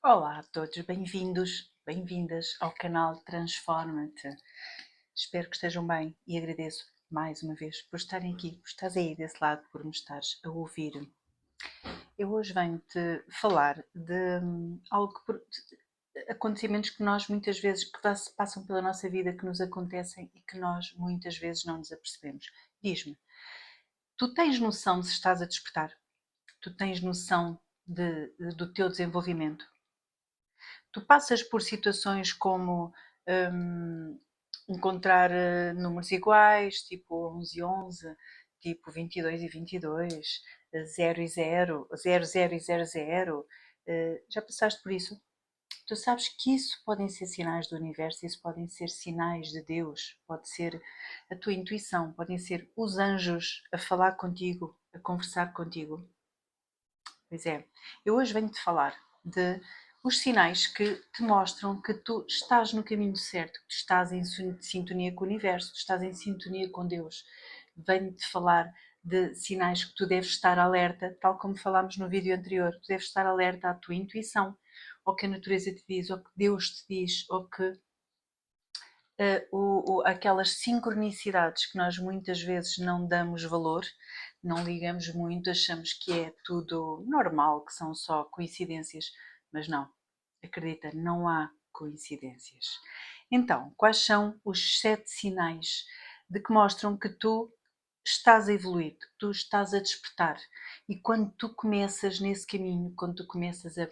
Olá a todos, bem-vindos, bem-vindas ao canal Transforma-te. Espero que estejam bem e agradeço mais uma vez por estarem aqui, por estares aí desse lado, por me estares a ouvir. Eu hoje venho-te falar de acontecimentos que nós muitas vezes, que passam pela nossa vida, que nos acontecem e que nós muitas vezes não nos apercebemos. Diz-me, tu tens noção se estás a despertar? Tu tens noção do teu desenvolvimento? Tu passas por situações como hum, encontrar números iguais, tipo 11 e 11, tipo 22 e 22, 0 e 0, 0, 0 e 0, 0. Já passaste por isso? Tu sabes que isso podem ser sinais do universo, isso podem ser sinais de Deus, pode ser a tua intuição, podem ser os anjos a falar contigo, a conversar contigo. Pois é, eu hoje venho-te falar de os sinais que te mostram que tu estás no caminho certo, que tu estás em sintonia com o universo, que estás em sintonia com Deus. Venho-te falar de sinais que tu deves estar alerta, tal como falámos no vídeo anterior, tu deves estar alerta à tua intuição, ao que a natureza te diz, ao que Deus te diz, ao que aquelas sincronicidades que nós muitas vezes não damos valor, não ligamos muito, achamos que é tudo normal, que são só coincidências, mas não, acredita, não há coincidências. Então, quais são os 7 sinais de que mostram que tu estás a evoluir, que tu estás a despertar? E quando tu começas nesse caminho, quando tu começas a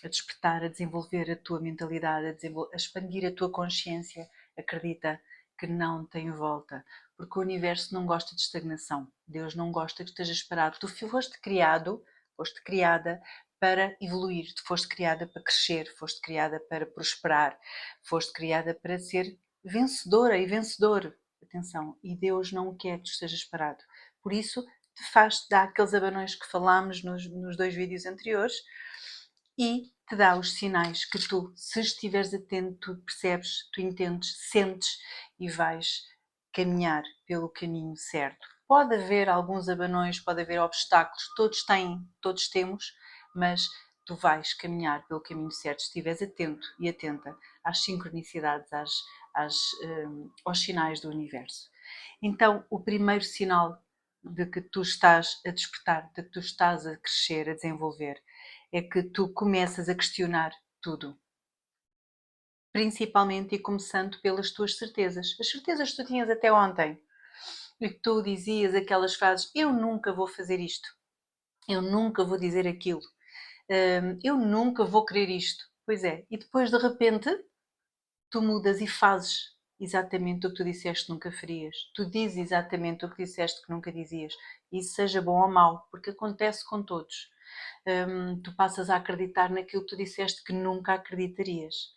despertar, a desenvolver a tua mentalidade, a expandir a tua consciência, acredita que não tem volta, porque o universo não gosta de estagnação. Deus não gosta que estejas parado. Tu foste criado, foste criada para evoluir, tu foste criada para crescer, foste criada para prosperar, foste criada para ser vencedora e vencedor. Atenção, e Deus não quer que tu estejas parado. Por isso, te faz dar aqueles abanões que falámos nos 2 vídeos anteriores e te dá os sinais que tu, se estiveres atento, tu percebes, tu entendes, sentes e vais caminhar pelo caminho certo. Pode haver alguns abanões, pode haver obstáculos, todos têm, todos temos, mas tu vais caminhar pelo caminho certo se estiveres atento e atenta às sincronicidades, aos sinais do universo. Então, o primeiro sinal de que tu estás a despertar, de que tu estás a crescer, a desenvolver, é que tu começas a questionar tudo. Principalmente e começando pelas tuas certezas. As certezas que tu tinhas até ontem. E que tu dizias aquelas frases: eu nunca vou fazer isto. Eu nunca vou dizer aquilo. Eu nunca vou querer isto. Pois é. E depois de repente tu mudas e fazes exatamente o que tu disseste que nunca farias. Tu dizes exatamente o que disseste que nunca dizias. Isso seja bom ou mau, porque acontece com todos. Tu passas a acreditar naquilo que tu disseste que nunca acreditarias.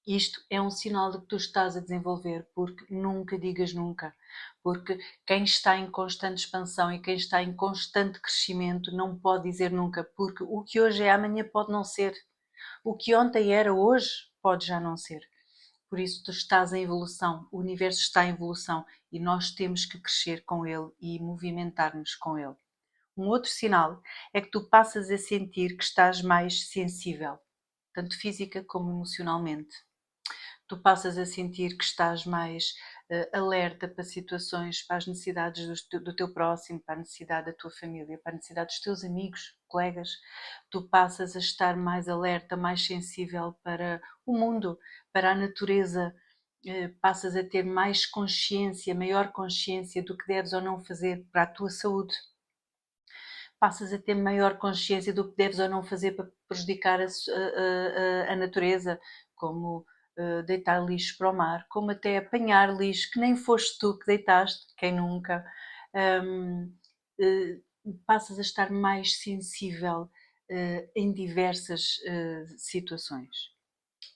Isto é um sinal de que tu estás a desenvolver, porque nunca digas nunca. Porque quem está em constante expansão e quem está em constante crescimento não pode dizer nunca, porque o que hoje é amanhã pode não ser. O que ontem era hoje pode já não ser. Por isso tu estás em evolução, o universo está em evolução e nós temos que crescer com ele e movimentar-nos com ele. Um outro sinal é que tu passas a sentir que estás mais sensível, tanto física como emocionalmente. Tu passas a sentir que estás mais alerta para situações, para as necessidades do teu próximo, para a necessidade da tua família, para a necessidade dos teus amigos, colegas. Tu passas a estar mais alerta, mais sensível para o mundo, para a natureza. Passas a ter mais consciência, maior consciência do que deves ou não fazer para a tua saúde. Passas a ter maior consciência do que deves ou não fazer para prejudicar a natureza, como deitar lixo para o mar, como até apanhar lixo que nem foste tu que deitaste, quem nunca. Um, Passas a estar mais sensível em diversas situações.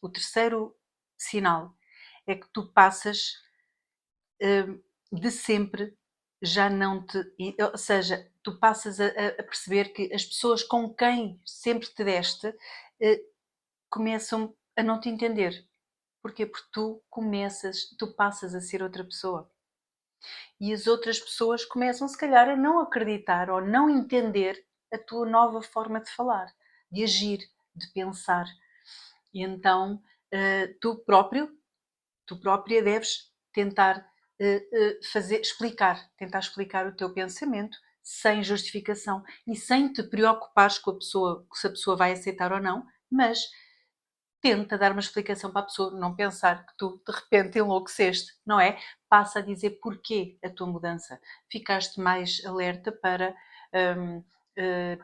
O terceiro sinal é que tu passas de sempre já não te. Ou seja, tu passas a perceber que as pessoas com quem sempre te deste começam a não te entender. Porquê? Porque tu passas a ser outra pessoa. E as outras pessoas começam, se calhar, a não acreditar ou não entender a tua nova forma de falar, de agir, de pensar. E então tu própria deves tentar tentar explicar o teu pensamento sem justificação e sem te preocupares com a pessoa, se a pessoa vai aceitar ou não, mas tenta dar uma explicação para a pessoa, não pensar que tu de repente enlouqueceste, não é? Passa a dizer porquê a tua mudança. Ficaste mais alerta para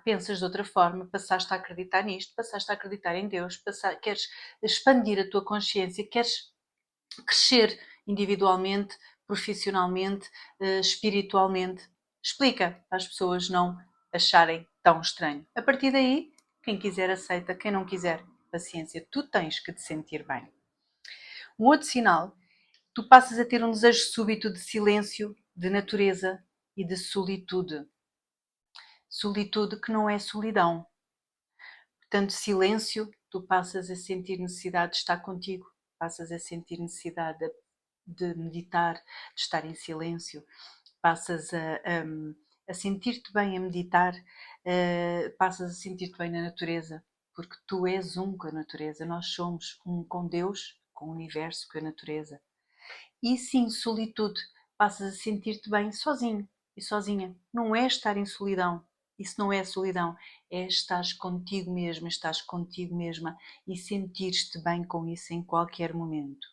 pensas de outra forma, passaste a acreditar nisto, passaste a acreditar em Deus, queres expandir a tua consciência, queres crescer individualmente, profissionalmente, espiritualmente. Explica para as pessoas não acharem tão estranho. A partir daí, quem quiser aceita, quem não quiser, paciência. Tu tens que te sentir bem. Um outro sinal, tu passas a ter um desejo súbito de silêncio, de natureza e de solitude. Solitude que não é solidão. Portanto, silêncio, tu passas a sentir necessidade de estar contigo, passas a sentir necessidade de meditar, de estar em silêncio, passas a sentir-te bem a meditar, passas a sentir-te bem na natureza, porque tu és um com a natureza, nós somos um com Deus, com o universo, com a natureza. E sim, solitude, passas a sentir-te bem sozinho e sozinha. Não é estar em solidão, isso não é solidão, é estar contigo mesma, estás contigo mesma e sentir-te bem com isso em qualquer momento.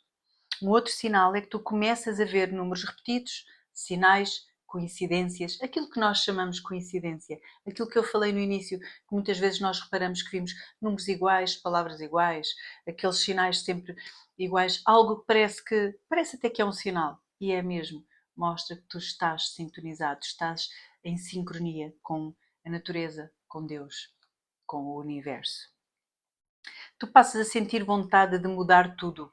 Um outro sinal é que tu começas a ver números repetidos, sinais, coincidências, aquilo que nós chamamos de coincidência, aquilo que eu falei no início, que muitas vezes nós reparamos que vimos números iguais, palavras iguais, aqueles sinais sempre iguais, algo que parece até que é um sinal, e é mesmo, mostra que tu estás sintonizado, estás em sincronia com a natureza, com Deus, com o universo. Tu passas a sentir vontade de mudar tudo,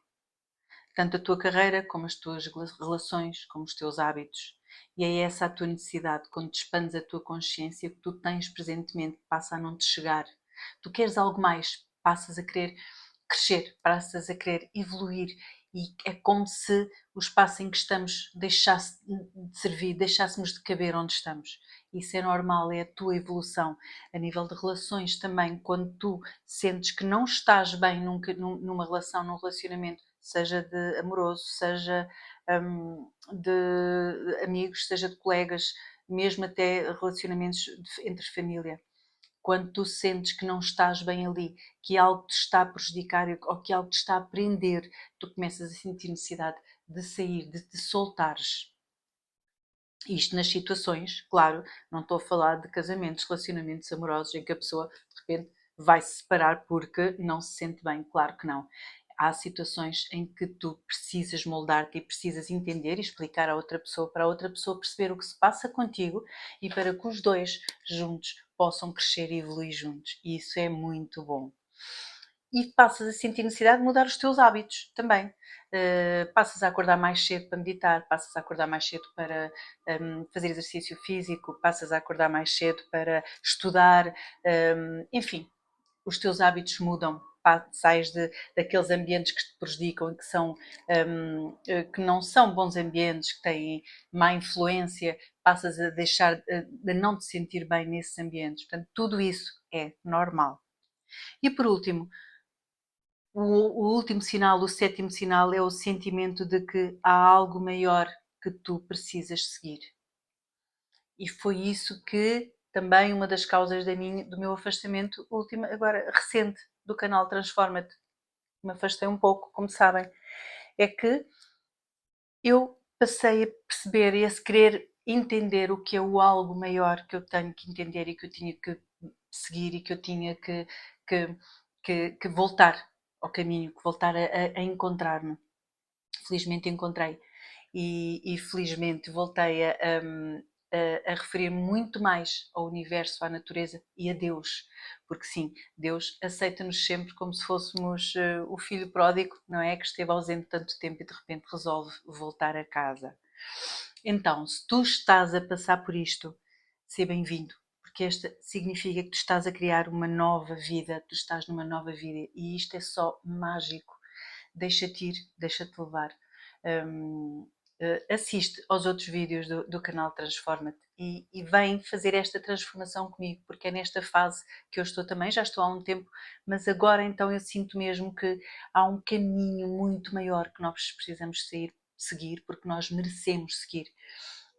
tanto a tua carreira, como as tuas relações, como os teus hábitos. E é essa a tua necessidade, quando te expandes a tua consciência, que tu tens presentemente, passa a não te chegar. Tu queres algo mais, passas a querer crescer, passas a querer evoluir. E é como se o espaço em que estamos deixasse de servir, deixássemos de caber onde estamos. Isso é normal, é a tua evolução. A nível de relações também, quando tu sentes que não estás bem numa relação, num relacionamento, seja de amoroso, seja de amigos, seja de colegas, mesmo até relacionamentos entre família. Quando tu sentes que não estás bem ali, que algo te está a prejudicar ou que algo te está a prender, tu começas a sentir necessidade de sair, de te soltares. Isto nas situações, claro, não estou a falar de casamentos, relacionamentos amorosos em que a pessoa de repente vai se separar porque não se sente bem, claro que não. Há situações em que tu precisas moldar-te e precisas entender e explicar à outra pessoa, para a outra pessoa perceber o que se passa contigo e para que os dois juntos possam crescer e evoluir juntos. E isso é muito bom. E passas a sentir necessidade de mudar os teus hábitos também. Passas a acordar mais cedo para meditar, passas a acordar mais cedo para fazer exercício físico, passas a acordar mais cedo para estudar, enfim, os teus hábitos mudam, sais daqueles ambientes que te prejudicam, que não são bons ambientes, que têm má influência, passas a deixar de não te sentir bem nesses ambientes. Portanto, tudo isso é normal. E por último, o último sinal, o sétimo sinal, é o sentimento de que há algo maior que tu precisas seguir. E foi isso que também uma das causas do meu afastamento último, agora recente, do canal Transforma-te. Me afastei um pouco, como sabem. É que eu passei a perceber e a querer entender o que é o algo maior que eu tenho que entender e que eu tinha que seguir e que eu tinha que voltar ao caminho, que voltar a encontrar-me. Felizmente encontrei e felizmente voltei a referir muito mais ao universo, à natureza e a Deus, porque sim, Deus aceita-nos sempre como se fôssemos o filho pródigo, não é? Que esteve ausente tanto tempo e de repente resolve voltar a casa. Então, se tu estás a passar por isto, seja bem-vindo, porque esta significa que tu estás a criar uma nova vida, tu estás numa nova vida e isto é só mágico. Deixa-te ir, deixa-te levar. assiste aos outros vídeos do canal Transforma-te e vem fazer esta transformação comigo, porque é nesta fase que eu estou também, já estou há um tempo, mas agora então eu sinto mesmo que há um caminho muito maior que nós precisamos seguir, porque nós merecemos seguir,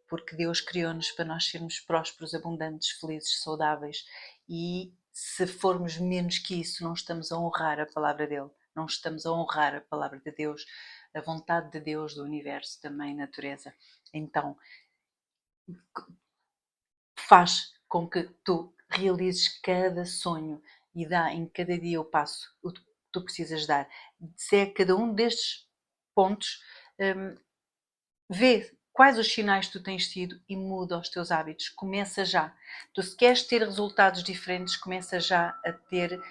porque Deus criou-nos para nós sermos prósperos, abundantes, felizes, saudáveis, e se formos menos que isso, não estamos a honrar a palavra dele, não estamos a honrar a palavra de Deus, a vontade de Deus, do universo, da mãe natureza. Então, faz com que tu realizes cada sonho e dá em cada dia o passo o que tu precisas dar. Se é cada um destes pontos, vê quais os sinais que tu tens tido e muda os teus hábitos. Começa já. Tu, se queres ter resultados diferentes, começa já a ter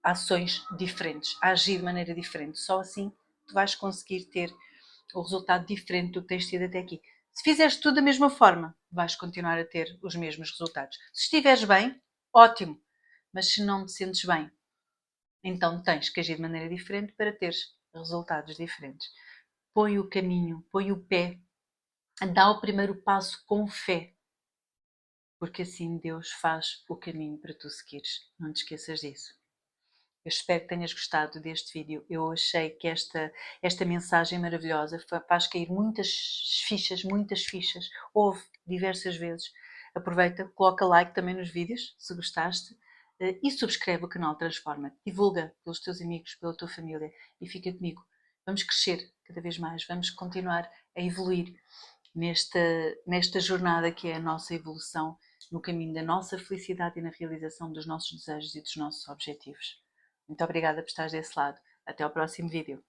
ações diferentes, a agir de maneira diferente. Só assim tu vais conseguir ter o resultado diferente do que tens tido até aqui. Se fizeres tudo da mesma forma, vais continuar a ter os mesmos resultados. Se estiveres bem, ótimo. Mas se não te sentes bem, então tens que agir de maneira diferente para teres resultados diferentes. Põe o caminho, põe o pé, dá o primeiro passo com fé, porque assim Deus faz o caminho para tu seguires. Não te esqueças disso. Eu espero que tenhas gostado deste vídeo. Eu achei que esta mensagem maravilhosa faz cair muitas fichas, muitas fichas. Ouve diversas vezes. Aproveita, coloca like também nos vídeos, se gostaste, e subscreve o canal Transforma. Divulga pelos teus amigos, pela tua família e fica comigo. Vamos crescer cada vez mais, vamos continuar a evoluir nesta jornada que é a nossa evolução no caminho da nossa felicidade e na realização dos nossos desejos e dos nossos objetivos. Muito obrigada por estares desse lado. Até ao próximo vídeo.